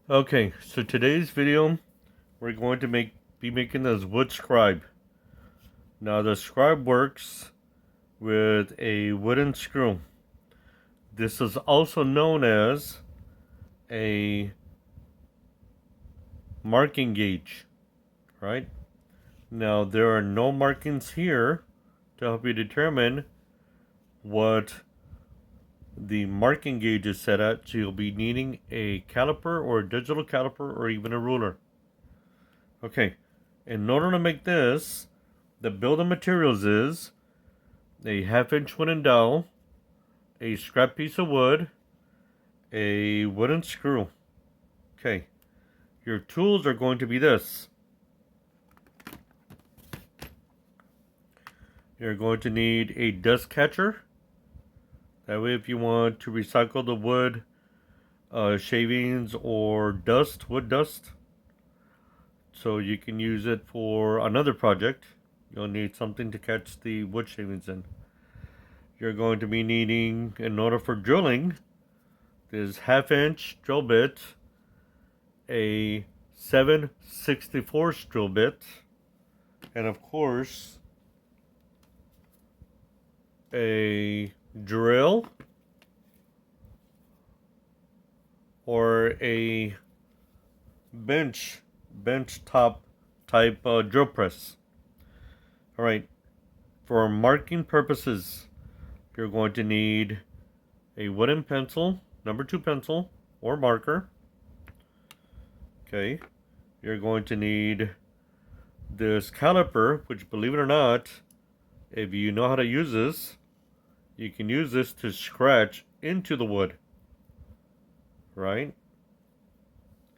Okay, so today's video we're going to be making this wood scribe. Now the scribe works with a wooden screw. This is also known as a marking gauge, right? Now there are no markings here to help you determine what the marking gauge is set at, so you'll be needing a caliper or a digital caliper or even a ruler. Okay, in order to make this, the bill of materials is a 1/2 inch wooden dowel, a scrap piece of wood, a wooden screw. Okay, your tools are going to be this. You're going to need a dust catcher. That way if you want to recycle the wood shavings or dust, wood dust, so you can use it for another project, you'll need something to catch the wood shavings in. You're going to be needing, in order for drilling, this 1/2 inch drill bit, a 7/64 drill bit, and of course a drill or a bench top type drill press. All right, for marking purposes, you're going to need a wooden pencil, number 2 pencil or marker. Okay, you're going to need this caliper, which, believe it or not, if you know how to use this, you can use this to scratch into the wood, right?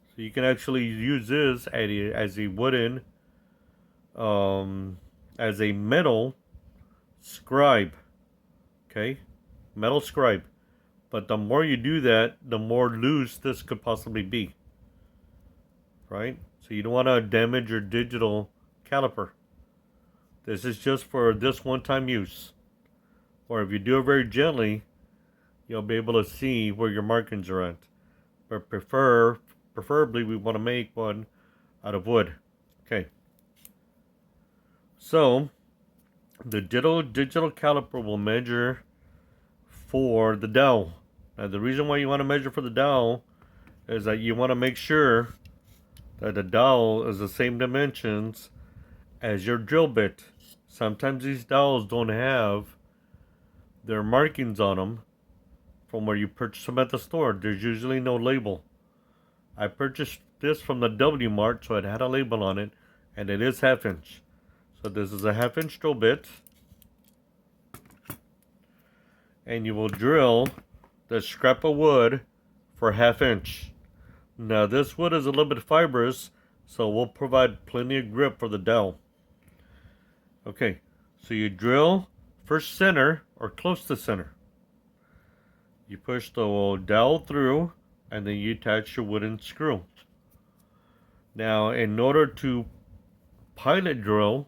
So you can actually use this as a wooden, as a metal scribe. Okay, metal scribe. But the more you do that, the more loose this could possibly be, right? So you don't want to damage your digital caliper. This is just for this one-time use. Or if you do it very gently, you'll be able to see where your markings are at. But preferably we want to make one out of wood. Okay. So the digital caliper will measure for the dowel. Now the reason why you want to measure for the dowel is that you want to make sure that the dowel is the same dimensions as your drill bit. Sometimes these dowels don't have their markings on them from where you purchase them at the store. There's usually no label. I purchased this from the W Mart, so it had a label on it, and it is 1/2 inch. So this is a 1/2 inch drill bit, and you will drill the scrap of wood for 1/2 inch. Now this wood is a little bit fibrous, so we'll provide plenty of grip for the dowel. Okay, so you drill first center or close to center. You push the dowel through, and then you attach your wooden screw. Now, in order to pilot drill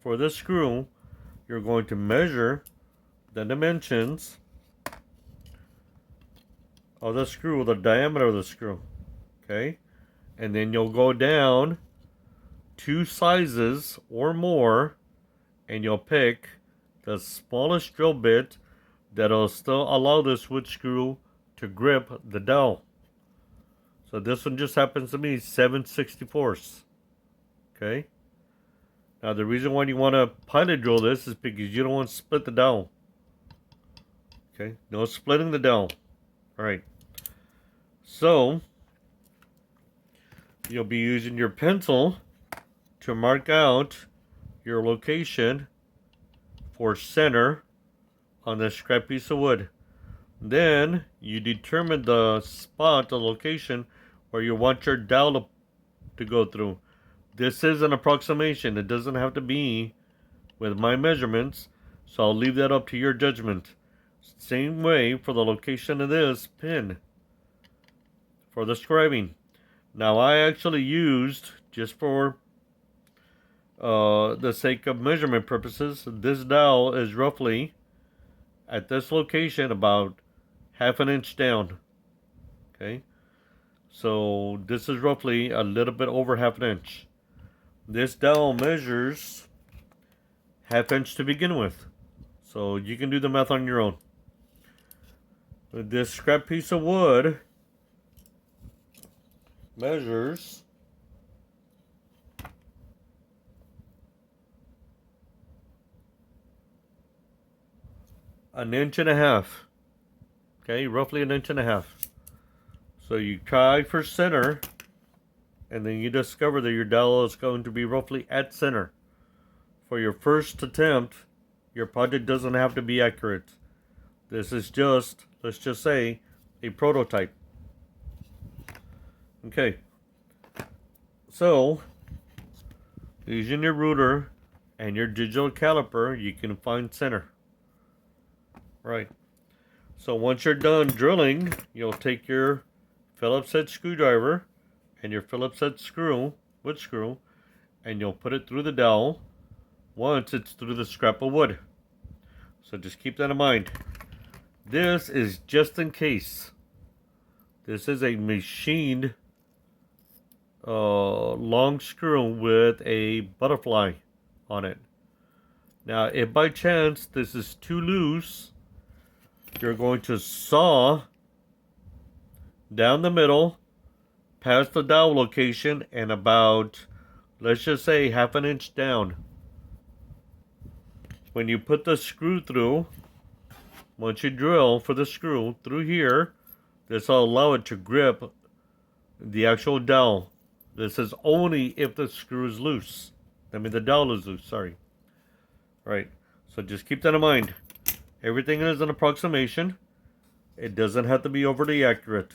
for the screw, you're going to measure the dimensions of the screw, the diameter of the screw. Okay, and then you'll go down 2 sizes or more, and you'll pick the smallest drill bit that'll still allow this wood screw to grip the dowel. So this one just happens to be 7/64. Okay. Now the reason why you want to pilot drill this is because you don't want to split the dowel. Okay. No splitting the dowel. All right. So you'll be using your pencil to mark out your location for center on this scrap piece of wood. Then you determine the spot, the location where you want your dowel to go through. This is an approximation. It doesn't have to be with my measurements, so I'll leave that up to your judgment. Same way for the location of this pin for the scribing. Now I actually used, just for the sake of measurement purposes, this dowel is roughly at this location about 1/2 inch down. Okay, So this is roughly a little bit over half an inch. This dowel measures half inch to begin with. So you can do the math on your own. This scrap piece of wood measures an inch and a half. Okay, roughly an inch and a half. So you try for center, and then you discover that your dowel is going to be roughly at center. For your first attempt, your project doesn't have to be accurate. This is just, let's just say, a prototype. Okay. So, using your ruler and your digital caliper, you can find center. Right. So once you're done drilling, you'll take your Phillips head screwdriver and your Phillips head screw, wood screw, and you'll put it through the dowel once it's through the scrap of wood. So just keep that in mind. This is just in case. This is a machined long screw with a butterfly on it. Now, if by chance this is too loose, you're going to saw down the middle, past the dowel location, and about, let's just say, half an inch down. When you put the screw through, once you drill for the screw through here, this will allow it to grip the actual dowel. This is only if the screw is loose. I mean, the dowel is loose, sorry. Right, so just keep that in mind. Everything is an approximation. It doesn't have to be overly accurate.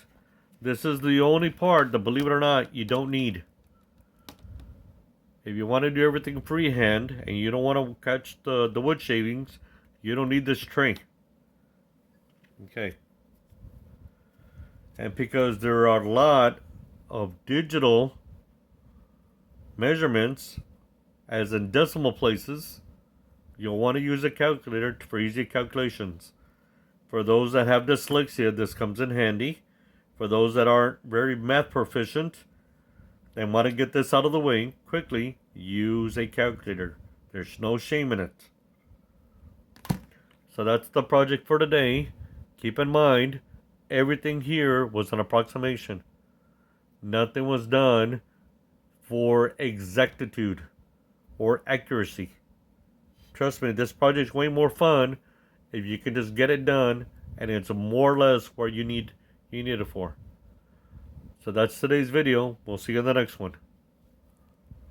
This is the only part that, believe it or not, you don't need. If you want to do everything freehand and you don't want to catch the wood shavings, you don't need this tray. Okay. And because there are a lot of digital measurements, as in decimal places, you'll want to use a calculator for easy calculations. For those that have dyslexia, this comes in handy. For those that aren't very math proficient and want to get this out of the way quickly, use a calculator. There's no shame in it. So that's the project for today. Keep in mind, everything here was an approximation. Nothing was done for exactitude or accuracy. Trust me, this project's way more fun if you can just get it done and it's more or less where you need it for. So that's today's video. We'll see you in the next one.